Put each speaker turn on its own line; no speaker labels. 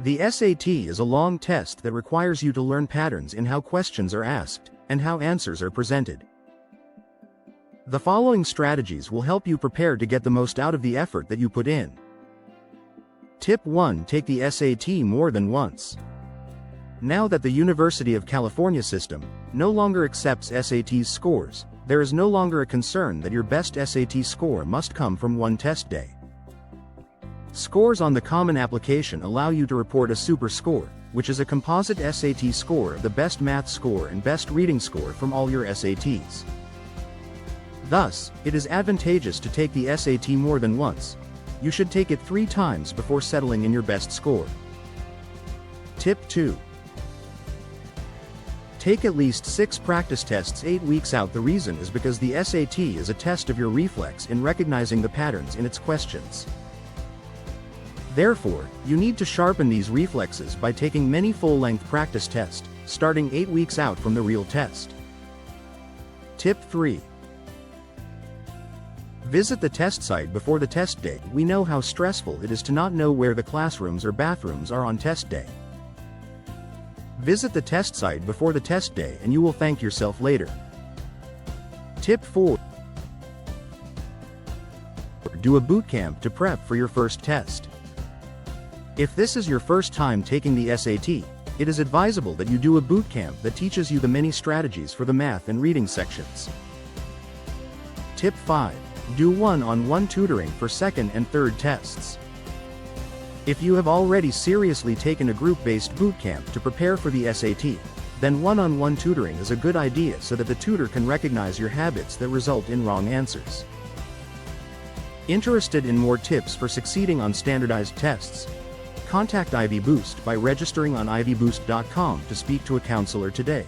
The SAT is a long test that requires you to learn patterns in how questions are asked and how answers are presented. The following strategies will help you prepare to get the most out of the effort that you put in. Tip 1. Take the SAT more than once. Now that the University of California system no longer accepts SAT scores, there is no longer a concern that your best SAT score must come from one test day. Scores on the Common Application allow you to report a super score, which is a composite SAT score of the best math score and best reading score from all your SATs. Thus, it is advantageous to take the SAT more than once. You should take it 3 times before settling in your best score. Tip 2. Take at least 6 practice tests 8 weeks out. The reason is because the SAT is a test of your reflex in recognizing the patterns in its questions. Therefore, you need to sharpen these reflexes by taking many full-length practice tests, starting 8 weeks out from the real test. Tip 3. Visit the test site before the test day. We know how stressful it is to not know where the classrooms or bathrooms are on test day. Visit the test site before the test day and you will thank yourself later. Tip 4. Do a boot camp to prep for your first test. If this is your first time taking the SAT, it is advisable that you do a boot camp that teaches you the many strategies for the math and reading sections. Tip 5. Do one-on-one tutoring for second and third tests. If you have already seriously taken a group-based boot camp to prepare for the SAT, then one-on-one tutoring is a good idea so that the tutor can recognize your habits that result in wrong answers. Interested in more tips for succeeding on standardized tests? Contact Ivy Boost by registering on ivyboost.com to speak to a counselor today.